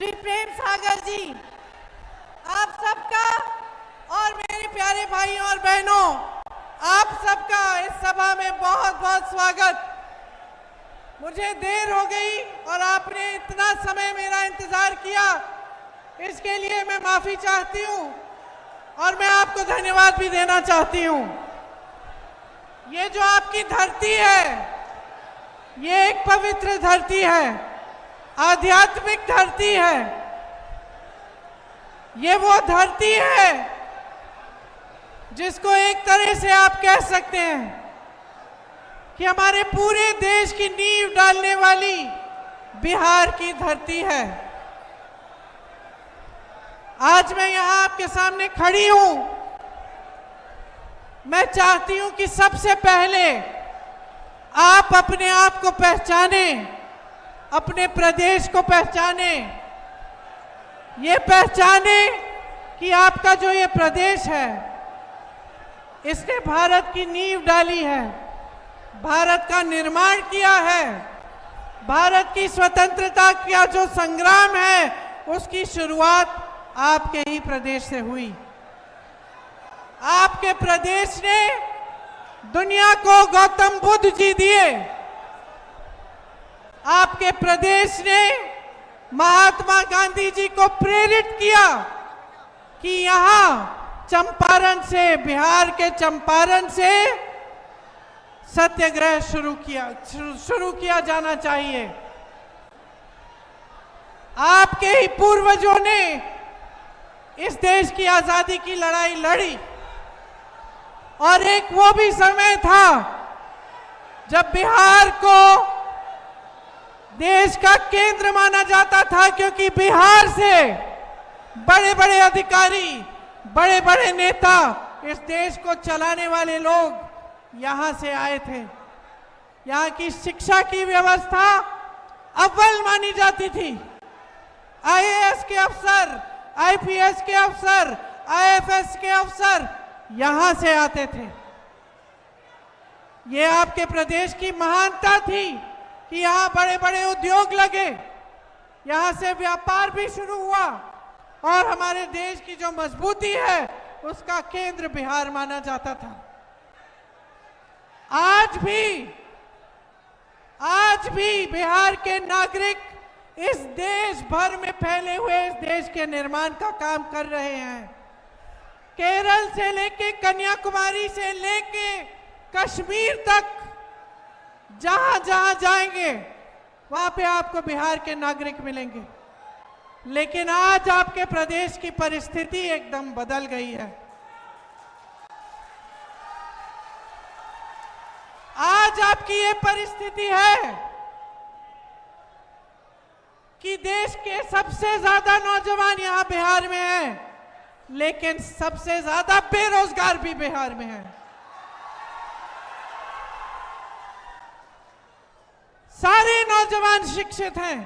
श्री प्रेम सागर जी, आप सबका और मेरे प्यारे भाइयों और बहनों, आप सबका इस सभा में बहुत बहुत स्वागत। मुझे देर हो गई और आपने इतना समय मेरा इंतजार किया, इसके लिए मैं माफी चाहती हूँ और मैं आपको धन्यवाद भी देना चाहती हूँ। ये जो आपकी धरती है, ये एक पवित्र धरती है, आध्यात्मिक धरती है। ये वो धरती है जिसको एक तरह से आप कह सकते हैं कि हमारे पूरे देश की नींव डालने वाली बिहार की धरती है। आज मैं यहां आपके सामने खड़ी हूं। मैं चाहती हूं कि सबसे पहले आप अपने आप को पहचाने, अपने प्रदेश को पहचाने, ये पहचाने कि आपका जो ये प्रदेश है, इसने भारत की नींव डाली है, भारत का निर्माण किया है, भारत की स्वतंत्रता का जो संग्राम है उसकी शुरुआत आपके ही प्रदेश से हुई। आपके प्रदेश ने दुनिया को गौतम बुद्ध जी दिए। आपके प्रदेश ने महात्मा गांधी जी को प्रेरित किया कि यहाँ चंपारण से, बिहार के चंपारण से सत्याग्रह शुरू किया जाना चाहिए। आपके ही पूर्वजों ने इस देश की आजादी की लड़ाई लड़ी और एक वो भी समय था जब बिहार को देश का केंद्र माना जाता था, क्योंकि बिहार से बड़े बड़े अधिकारी, बड़े बड़े नेता, इस देश को चलाने वाले लोग यहां से आए थे। यहां की शिक्षा की व्यवस्था अव्वल मानी जाती थी। आईएएस के अफसर, आईपीएस के अफसर, आईएफएस के अफसर यहां से आते थे। ये आपके प्रदेश की महानता थी कि यहाँ बड़े बड़े उद्योग लगे, यहाँ से व्यापार भी शुरू हुआ और हमारे देश की जो मजबूती है उसका केंद्र बिहार माना जाता था। आज भी बिहार के नागरिक इस देश भर में फैले हुए इस देश के निर्माण का काम कर रहे हैं। केरल से लेके कन्याकुमारी से लेके कश्मीर तक जहां जहां जाएंगे वहां पे आपको बिहार के नागरिक मिलेंगे। लेकिन आज आपके प्रदेश की परिस्थिति एकदम बदल गई है। आज आपकी ये परिस्थिति है कि देश के सबसे ज्यादा नौजवान यहां बिहार में हैं, लेकिन सबसे ज्यादा बेरोजगार भी बिहार में हैं। सारे नौजवान शिक्षित हैं।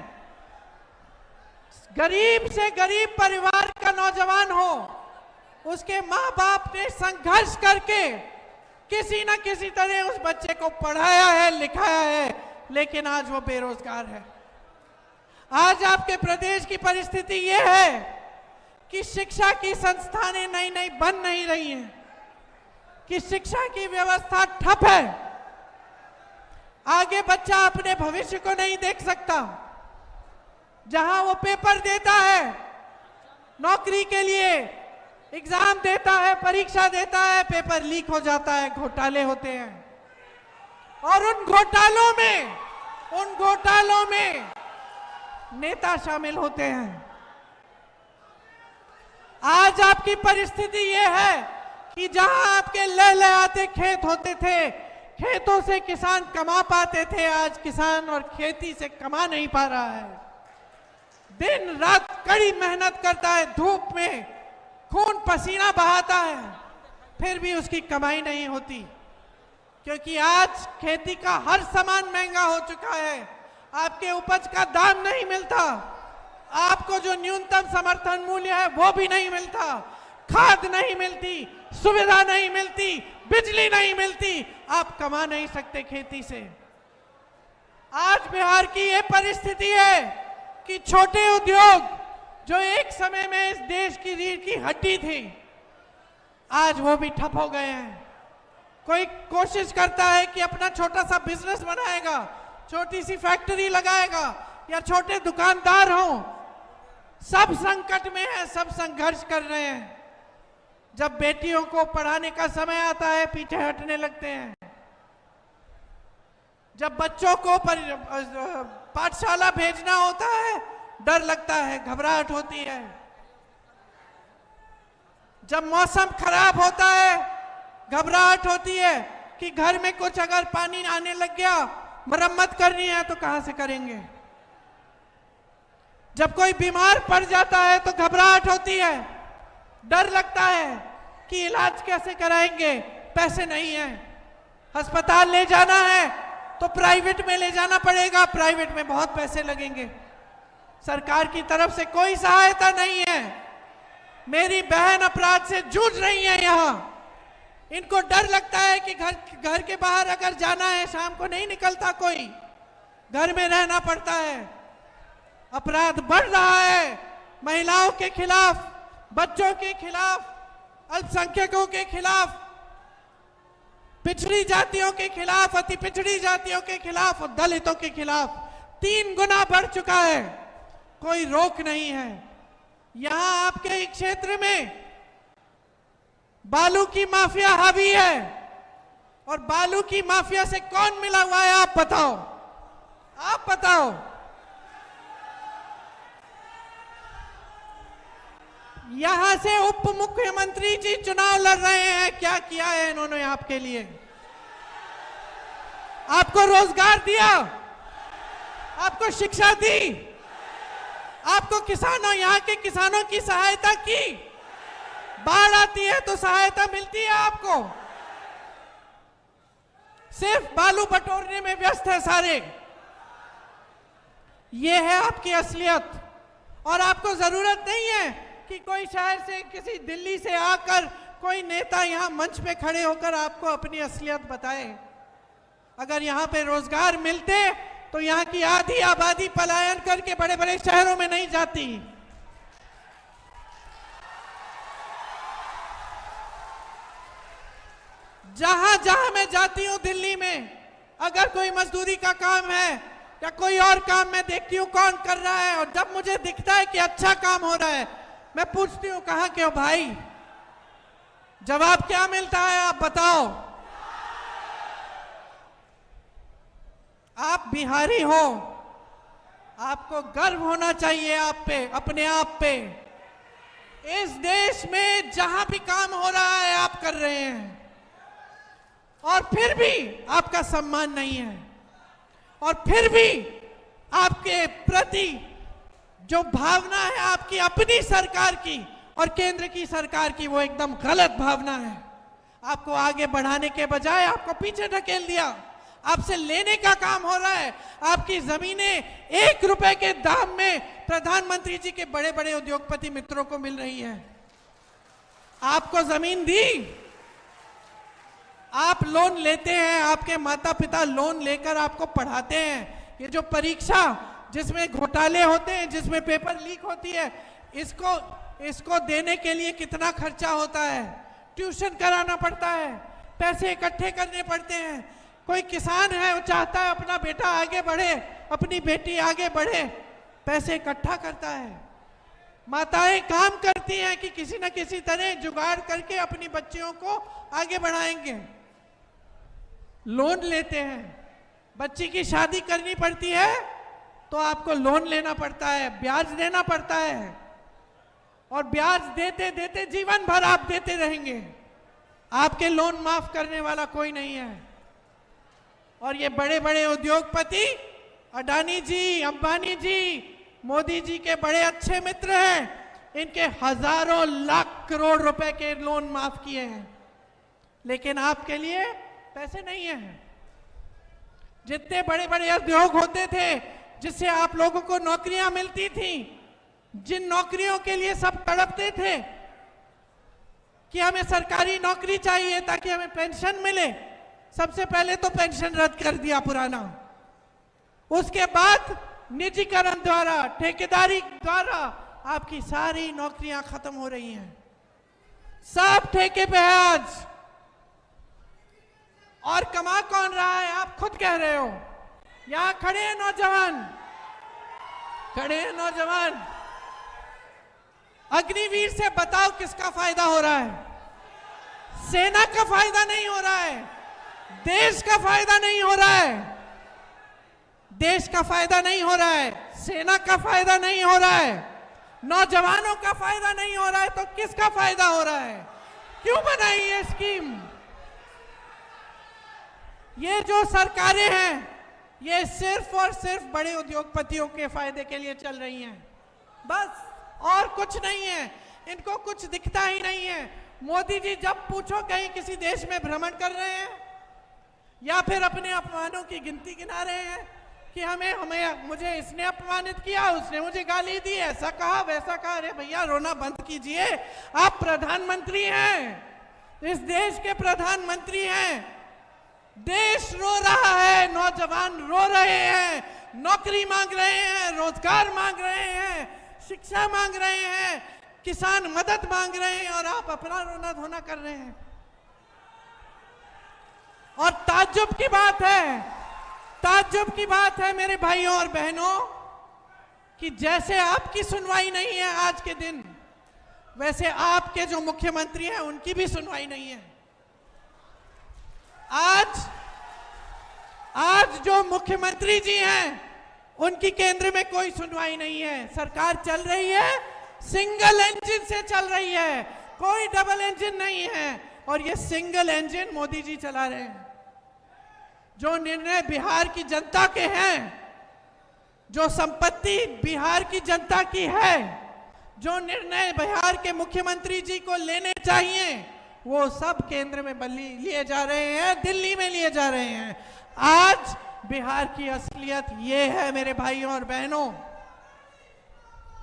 गरीब से गरीब परिवार का नौजवान हो, उसके माँ बाप ने संघर्ष करके किसी न किसी तरह उस बच्चे को पढ़ाया है, लिखाया है, लेकिन आज वो बेरोजगार है। आज आपके प्रदेश की परिस्थिति ये है कि शिक्षा की संस्थानें नई नई बन नहीं रही हैं, कि शिक्षा की व्यवस्था ठप है। आगे बच्चा अपने भविष्य को नहीं देख सकता। जहां वो पेपर देता है, नौकरी के लिए एग्जाम देता है, परीक्षा देता है, पेपर लीक हो जाता है, घोटाले होते हैं और उन घोटालों में नेता शामिल होते हैं। आज आपकी परिस्थिति ये है कि जहां आपके लहलहाते खेत होते थे, खेतों से किसान कमा पाते थे, आज किसान और खेती से कमा नहीं पा रहा है। दिन रात कड़ी मेहनत करता है, धूप में खून पसीना बहाता है, फिर भी उसकी कमाई नहीं होती, क्योंकि आज खेती का हर सामान महंगा हो चुका है। आपके उपज का दाम नहीं मिलता, आपको जो न्यूनतम समर्थन मूल्य है वो भी नहीं मिलता, खाद नहीं मिलती, सुविधा नहीं मिलती, बिजली नहीं मिलती, आप कमा नहीं सकते खेती से। आज बिहार की ये परिस्थिति है कि छोटे उद्योग, जो एक समय में इस देश की रीढ़ की हड्डी थी, आज वो भी ठप हो गए हैं। कोई कोशिश करता है कि अपना छोटा सा बिजनेस बनाएगा, छोटी सी फैक्ट्री लगाएगा या छोटे दुकानदार हों, सब संकट में है, सब संघर्ष कर रहे हैं। जब बेटियों को पढ़ाने का समय आता है पीछे हटने लगते हैं। जब बच्चों को पाठशाला भेजना होता है डर लगता है, घबराहट होती है। जब मौसम खराब होता है घबराहट होती है कि घर में कुछ अगर पानी आने लग गया, मरम्मत करनी है तो कहां से करेंगे। जब कोई बीमार पड़ जाता है तो घबराहट होती है, डर लगता है कि इलाज कैसे कराएंगे, पैसे नहीं है। अस्पताल ले जाना है तो प्राइवेट में ले जाना पड़ेगा, प्राइवेट में बहुत पैसे लगेंगे। सरकार की तरफ से कोई सहायता नहीं है। मेरी बहन अपराध से जूझ रही है यहाँ। इनको डर लगता है कि घर के बाहर अगर जाना है, शाम को नहीं निकलता कोई, घर में रहना पड़ता है। अपराध बढ़ रहा है, महिलाओं के खिलाफ, बच्चों के खिलाफ, अल्पसंख्यकों के खिलाफ, पिछड़ी जातियों के खिलाफ, अति पिछड़ी जातियों के खिलाफ और दलितों के खिलाफ 3 गुना बढ़ चुका है। कोई रोक नहीं है। यहां आपके क्षेत्र में बालू की माफिया हावी है और बालू की माफिया से कौन मिला हुआ है आप बताओ, आप बताओ। यहां से उप मुख्यमंत्री जी चुनाव लड़ रहे हैं, क्या किया है इन्होंने आपके लिए? आपको रोजगार दिया, आपको शिक्षा दी, आपको किसानों, यहाँ के किसानों की सहायता की। बाढ़ आती है तो सहायता मिलती है आपको। सिर्फ बालू बटोरने में व्यस्त है सारे। ये है आपकी असलियत। और आपको जरूरत नहीं है कि कोई शहर से, किसी दिल्ली से आकर कोई नेता यहां मंच पे खड़े होकर आपको अपनी असलियत बताए। अगर यहां पे रोजगार मिलते तो यहां की आधी आबादी पलायन करके बड़े बड़े शहरों में नहीं जाती। जहां जहां मैं जाती हूं दिल्ली में, अगर कोई मजदूरी का काम है या कोई और काम मैं देखती हूं कौन कर रहा है, और जब मुझे दिखता है कि अच्छा काम हो रहा है, मैं पूछती हूं कहां के हो भाई? जवाब क्या मिलता है आप बताओ? आप बिहारी हो, आपको गर्व होना चाहिए आप पे, अपने आप पे। इस देश में जहां भी काम हो रहा है आप कर रहे हैं और फिर भी आपका सम्मान नहीं है, और फिर भी आपके प्रति जो भावना है आपकी अपनी सरकार की और केंद्र की सरकार की, वो एकदम गलत भावना है। आपको आगे बढ़ाने के बजाय आपको पीछे ढकेल दिया। आपसे लेने का काम हो रहा है। आपकी जमीनें 1 रुपए के दाम में प्रधानमंत्री जी के बड़े बड़े उद्योगपति मित्रों को मिल रही है। आपको जमीन दी, आप लोन लेते हैं, आपके माता पिता लोन लेकर आपको पढ़ाते हैं। ये जो परीक्षा जिसमें घोटाले होते हैं, जिसमें पेपर लीक होती है, इसको देने के लिए कितना खर्चा होता है? ट्यूशन कराना पड़ता है, पैसे इकट्ठे करने पड़ते हैं। कोई किसान है, वो चाहता है अपना बेटा आगे बढ़े, अपनी बेटी आगे बढ़े, पैसे इकट्ठा करता है। माताएं काम करती हैं कि किसी न किसी तरह जुगाड़ करके अपनी बच्चियों को आगे बढ़ाएंगे। लोन लेते हैं, बच्ची की शादी करनी पड़ती है तो आपको लोन लेना पड़ता है, ब्याज देना पड़ता है, और ब्याज देते देते जीवन भर आप देते रहेंगे। आपके लोन माफ करने वाला कोई नहीं है। और ये बड़े बड़े उद्योगपति, अडानी जी, अंबानी जी, मोदी जी के बड़े अच्छे मित्र हैं। इनके हजारों लाख करोड़ रुपए के लोन माफ किए हैं, लेकिन आपके लिए पैसे नहीं है। जितने बड़े बड़े उद्योग होते थे जिससे आप लोगों को नौकरियां मिलती थी, जिन नौकरियों के लिए सब तड़पते थे कि हमें सरकारी नौकरी चाहिए ताकि हमें पेंशन मिले, सबसे पहले तो पेंशन रद्द कर दिया पुराना। उसके बाद निजीकरण द्वारा, ठेकेदारी द्वारा आपकी सारी नौकरियां खत्म हो रही हैं, सब ठेके पे है आज। और कमा कौन रहा है? आप खुद कह रहे हो। यहां खड़े हैं नौजवान, खड़े हैं नौजवान। अग्निवीर से बताओ किसका फायदा हो रहा है? सेना का फायदा नहीं हो रहा है, देश का फायदा नहीं हो रहा है, देश का फायदा नहीं हो रहा है, सेना का फायदा नहीं हो रहा है, नौजवानों का फायदा नहीं हो रहा है, तो किसका फायदा हो रहा है? क्यों बनाई ये स्कीम? ये जो सरकारें हैं ये सिर्फ और सिर्फ बड़े उद्योगपतियों के फायदे के लिए चल रही हैं, बस, और कुछ नहीं है। इनको कुछ दिखता ही नहीं है। मोदी जी जब पूछो कहीं किसी देश में भ्रमण कर रहे हैं या फिर अपने अपमानों की गिनती गिना रहे हैं कि मुझे इसने अपमानित किया, उसने मुझे गाली दी, ऐसा कहा वैसा कहा। अरे भैया रोना बंद कीजिए, आप प्रधानमंत्री हैं, इस देश के प्रधानमंत्री हैं। देश रो रहा है, नौजवान रो रहे हैं, नौकरी मांग रहे हैं, रोजगार मांग रहे हैं, शिक्षा मांग रहे हैं, किसान मदद मांग रहे हैं, और आप अपना रोना धोना कर रहे हैं। और ताज्जुब की बात है, ताज्जुब की बात है मेरे भाइयों और बहनों, कि जैसे आपकी सुनवाई नहीं है आज के दिन, वैसे आपके जो मुख्यमंत्री हैं उनकी भी सुनवाई नहीं है। आज जो मुख्यमंत्री जी हैं उनकी केंद्र में कोई सुनवाई नहीं है। सरकार चल रही है, सिंगल इंजन से चल रही है, कोई डबल इंजन नहीं है, और ये सिंगल इंजन मोदी जी चला रहे हैं। जो निर्णय बिहार की जनता के हैं, जो संपत्ति बिहार की जनता की है, जो निर्णय बिहार के मुख्यमंत्री जी को लेने चाहिए, वो सब केंद्र में लिए जा रहे हैं, दिल्ली में लिए जा रहे हैं। आज बिहार की असलियत ये है मेरे भाइयों और बहनों।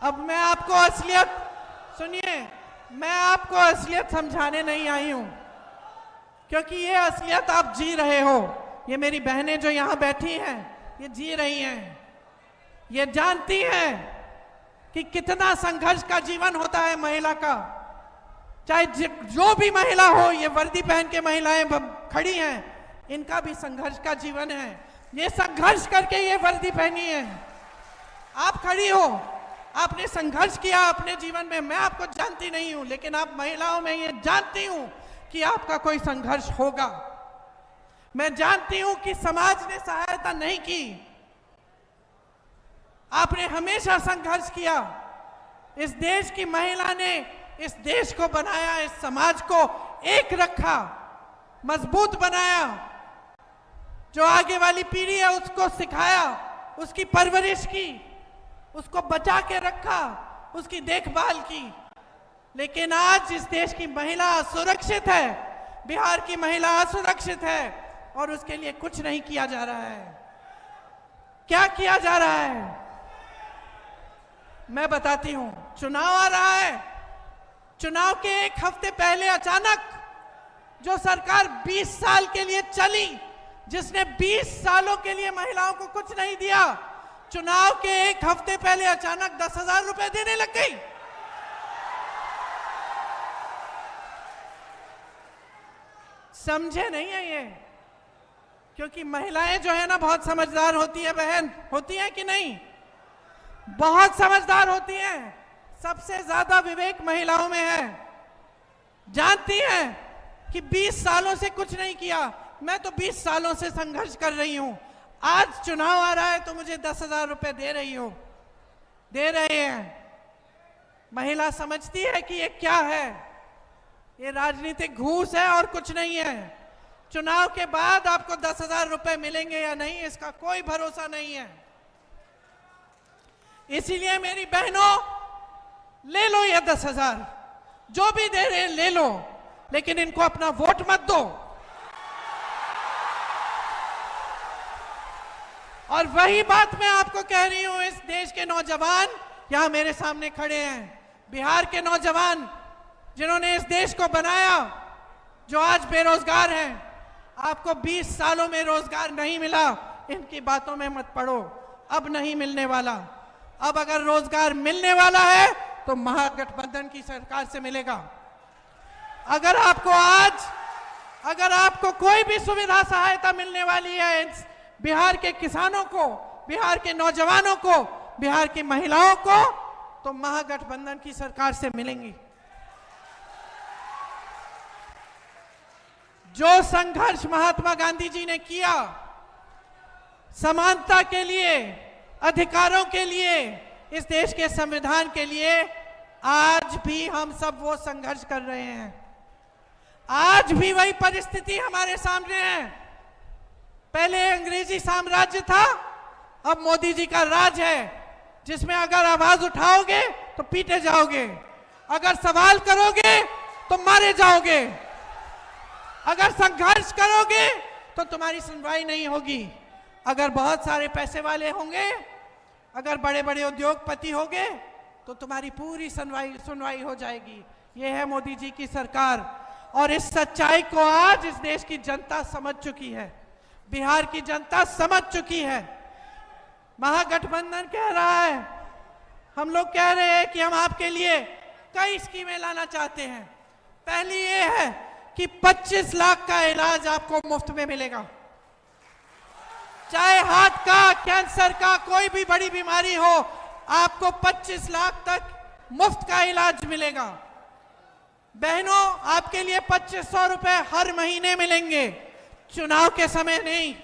अब मैं आपको असलियत, सुनिए, मैं आपको असलियत समझाने नहीं आई हूं, क्योंकि ये असलियत आप जी रहे हो। ये मेरी बहनें जो यहां बैठी हैं ये जी रही हैं, ये जानती हैं कि कितना संघर्ष का जीवन होता है महिला का। चाहे जो भी महिला हो, ये वर्दी पहन के महिलाएं खड़ी हैं, इनका भी संघर्ष का जीवन है। ये संघर्ष करके ये वर्दी पहनी है। आप खड़ी हो, आपने संघर्ष किया अपने जीवन में, मैं आपको जानती नहीं हूं, लेकिन आप महिलाओं में ये जानती हूं कि आपका कोई संघर्ष होगा। मैं जानती हूं कि समाज ने सहायता नहीं की, आपने हमेशा संघर्ष किया। इस देश की महिला ने इस देश को बनाया, इस समाज को एक रखा, मजबूत बनाया, जो आगे वाली पीढ़ी है उसको सिखाया, उसकी परवरिश की, उसको बचा के रखा, उसकी देखभाल की। लेकिन आज इस देश की महिला असुरक्षित है, बिहार की महिला असुरक्षित है, और उसके लिए कुछ नहीं किया जा रहा है। क्या किया जा रहा है मैं बताती हूं। चुनाव आ रहा है, चुनाव के एक हफ्ते पहले अचानक जो सरकार 20 साल के लिए चली, जिसने 20 सालों के लिए महिलाओं को कुछ नहीं दिया, चुनाव के एक हफ्ते पहले अचानक 10,000 रुपए देने लग गई। समझे नहीं है ये? क्योंकि महिलाएं जो है ना बहुत समझदार होती है बहन, होती है कि नहीं? बहुत समझदार होती हैं। सबसे ज्यादा विवेक महिलाओं में है। जानती हैं कि 20 सालों से कुछ नहीं किया, मैं तो 20 सालों से संघर्ष कर रही हूं, आज चुनाव आ रहा है तो मुझे 10,000 रुपए दे रही हो, दे रहे हैं। महिला समझती है कि ये क्या है, ये राजनीतिक घूस है और कुछ नहीं है। चुनाव के बाद आपको 10,000 रुपए मिलेंगे या नहीं, इसका कोई भरोसा नहीं है। इसीलिए मेरी बहनों, ले लो ये 10,000, जो भी दे रहे ले लो, लेकिन इनको अपना वोट मत दो। और वही बात मैं आपको कह रही हूं, इस देश के नौजवान यहां मेरे सामने खड़े हैं, बिहार के नौजवान जिन्होंने इस देश को बनाया, जो आज बेरोजगार हैं। आपको 20 सालों में रोजगार नहीं मिला, इनकी बातों में मत पड़ो, अब नहीं मिलने वाला। अब अगर रोजगार मिलने वाला है तो महागठबंधन की सरकार से मिलेगा। अगर आपको कोई भी सुविधा सहायता मिलने वाली है बिहार के किसानों को, बिहार के नौजवानों को, बिहार की महिलाओं को, तो महागठबंधन की सरकार से मिलेंगी। जो संघर्ष महात्मा गांधी जी ने किया समानता के लिए, अधिकारों के लिए, इस देश के संविधान के लिए, आज भी हम सब वो संघर्ष कर रहे हैं। आज भी वही परिस्थिति हमारे सामने है। पहले अंग्रेजी साम्राज्य था, अब मोदी जी का राज है, जिसमें अगर आवाज उठाओगे तो पीटे जाओगे, अगर सवाल करोगे तो मारे जाओगे, अगर संघर्ष करोगे तो तुम्हारी सुनवाई नहीं होगी। अगर बहुत सारे पैसे वाले होंगे, अगर बड़े बड़े उद्योगपति होंगे, तो तुम्हारी पूरी सुनवाई हो जाएगी। ये है मोदी जी की सरकार, और इस सच्चाई को आज इस देश की जनता समझ चुकी है, बिहार की जनता समझ चुकी है। महागठबंधन कह रहा है, हम लोग कह रहे हैं कि हम आपके लिए कई स्कीमें लाना चाहते हैं। पहली ये है कि 25 लाख का इलाज आपको मुफ्त में मिलेगा। चाहे हार्ट का, कैंसर का, कोई भी बड़ी बीमारी हो, आपको 25 लाख तक मुफ्त का इलाज मिलेगा। बहनों, आपके लिए 2500 रुपए हर महीने मिलेंगे। चुनाव के समय नहीं,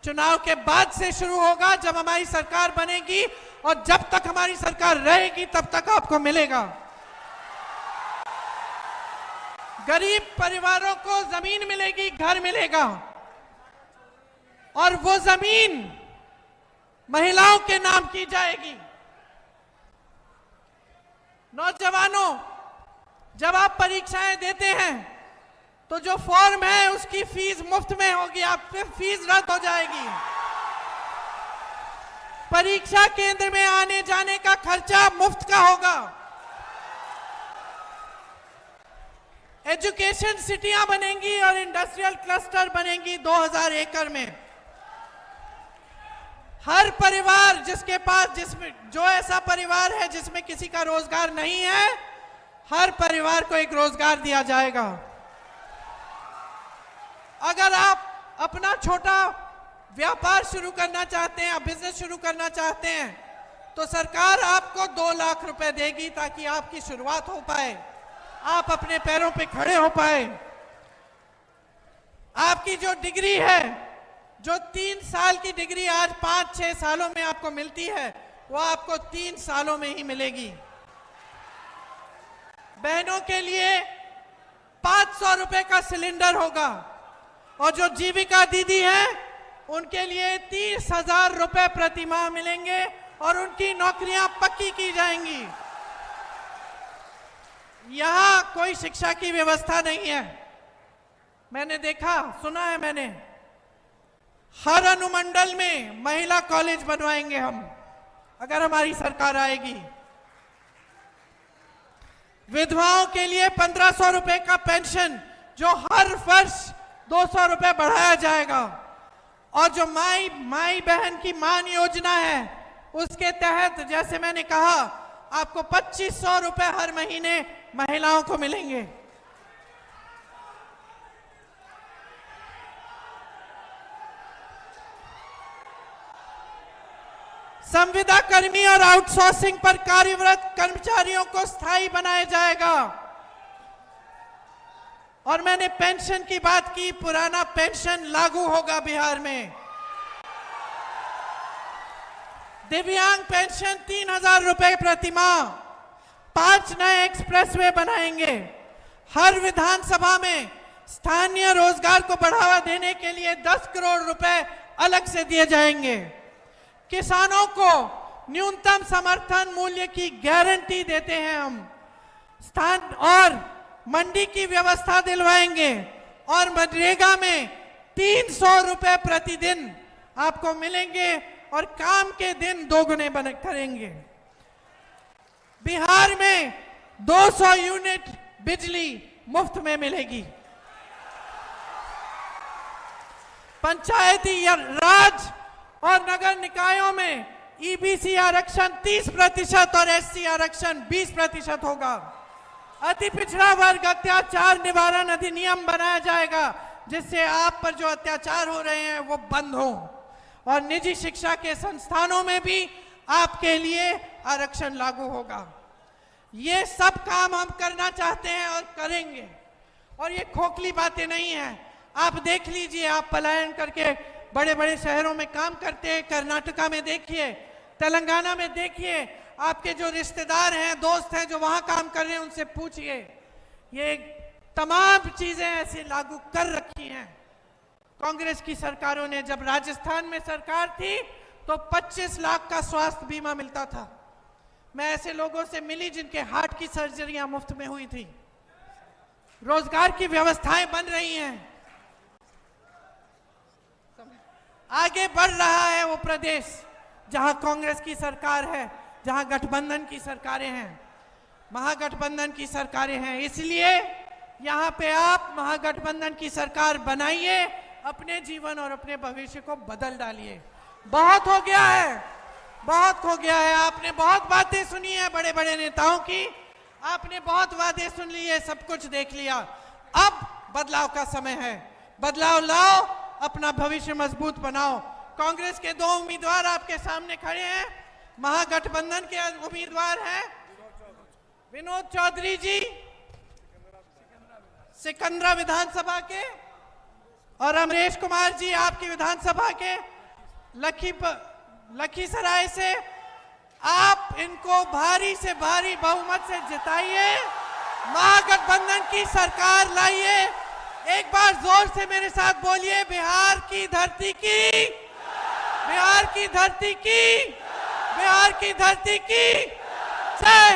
चुनाव के बाद से शुरू होगा, जब हमारी सरकार बनेगी, और जब तक हमारी सरकार रहेगी तब तक आपको मिलेगा। गरीब परिवारों को जमीन मिलेगी, घर मिलेगा, और वो जमीन महिलाओं के नाम की जाएगी। नौजवानों, जब आप परीक्षाएं देते हैं तो जो फॉर्म है उसकी फीस मुफ्त में होगी, आपकी फीस रद्द हो जाएगी। परीक्षा केंद्र में आने जाने का खर्चा मुफ्त का होगा। एजुकेशन सिटियां बनेंगी और इंडस्ट्रियल क्लस्टर बनेंगी 2000 एकड़ में। हर परिवार जिसके पास, जो ऐसा परिवार है जिसमें किसी का रोजगार नहीं है, हर परिवार को एक रोजगार दिया जाएगा। अगर आप अपना छोटा व्यापार शुरू करना चाहते हैं, बिजनेस शुरू करना चाहते हैं, तो सरकार आपको 2 लाख रुपए देगी ताकि आपकी शुरुआत हो पाए, आप अपने पैरों पे खड़े हो पाए। आपकी जो डिग्री है, जो 3 साल की डिग्री आज 5-6 सालों में आपको मिलती है, वो आपको 3 सालों में ही मिलेगी। बहनों के लिए 500 रुपए का सिलेंडर होगा, और जो जीविका दीदी हैं उनके लिए 30,000 रुपए प्रति माह मिलेंगे, और उनकी नौकरियां पक्की की जाएंगी। यहां कोई शिक्षा की व्यवस्था नहीं है। मैंने देखा, सुना है मैंने, हर अनुमंडल में महिला कॉलेज बनवाएंगे हम, अगर हमारी सरकार आएगी। विधवाओं के लिए 1500 रुपए का पेंशन, जो हर वर्ष 200 रुपए बढ़ाया जाएगा, और जो माई बहन की मान योजना है, उसके तहत, जैसे मैंने कहा, आपको 2500 रुपए हर महीने महिलाओं को मिलेंगे। संविदा कर्मी और आउटसोर्सिंग पर कार्यरत कर्मचारियों को स्थायी बनाया जाएगा। और मैंने पेंशन की बात की, पुराना पेंशन लागू होगा बिहार में। दिव्यांग पेंशन 3000 रुपए प्रति माह। 5 नए एक्सप्रेसवे बनाएंगे। हर विधानसभा में स्थानीय रोजगार को बढ़ावा देने के लिए 10 करोड़ रुपए अलग से दिए जाएंगे। किसानों को न्यूनतम समर्थन मूल्य की गारंटी देते हैं हम। स्थान और मंडी की व्यवस्था दिलवाएंगे, और मनरेगा में 300 रुपए प्रतिदिन आपको मिलेंगे, और काम के दिन दोगुने करेंगे। बिहार में 200 यूनिट बिजली मुफ्त में मिलेगी। पंचायती राज और नगर निकायों में ईबीसी आरक्षण 30% और एससी आरक्षण 20% होगा। अति पिछड़ा वर्ग अत्याचार निवारण अधिनियम बनाया जाएगा, जिससे आप पर जो अत्याचार हो रहे हैं वो बंद हो। और निजी शिक्षा के संस्थानों में भी आपके लिए आरक्षण लागू होगा। ये सब काम हम करना चाहते हैं और करेंगे, और ये खोखली बातें नहीं हैं। आप देख लीजिए, आप पलायन करके बड़े बड़े शहरों में काम करते हैं, कर्नाटका में देखिए, तेलंगाना में देखिए, आपके जो रिश्तेदार हैं, दोस्त हैं जो वहां काम कर रहे हैं, उनसे पूछिए। ये तमाम चीजें ऐसे लागू कर रखी हैं। कांग्रेस की सरकारों ने, जब राजस्थान में सरकार थी तो 25 लाख का स्वास्थ्य बीमा मिलता था। मैं ऐसे लोगों से मिली जिनके हार्ट की सर्जरियां मुफ्त में हुई थी। रोजगार की व्यवस्थाएं बन रही हैं। आगे बढ़ रहा है वो प्रदेश जहां कांग्रेस की सरकार है, जहां गठबंधन की सरकारें हैं, महागठबंधन की सरकारें हैं। इसलिए यहां पे आप महागठबंधन की सरकार बनाइए, अपने जीवन और अपने भविष्य को बदल डालिए। बहुत हो गया है, बहुत हो गया है। आपने बहुत बातें सुनी है बड़े बड़े नेताओं की, आपने बहुत वादे सुन लिए, सब कुछ देख लिया। अब बदलाव का समय है। बदलाव लाओ, अपना भविष्य मजबूत बनाओ। कांग्रेस के 2 उम्मीदवार आपके सामने खड़े हैं। महागठबंधन के उम्मीदवार हैं विनोद चौधरी जी सिकंदरा विधानसभा के, और अमरेश कुमार जी आपकी विधानसभा के लखीसराय से। आप इनको भारी से भारी बहुमत से जिताइए, महागठबंधन की सरकार लाइए। एक बार जोर से मेरे साथ बोलिए, बिहार की धरती की, बिहार की धरती की, बिहार की धरती की जय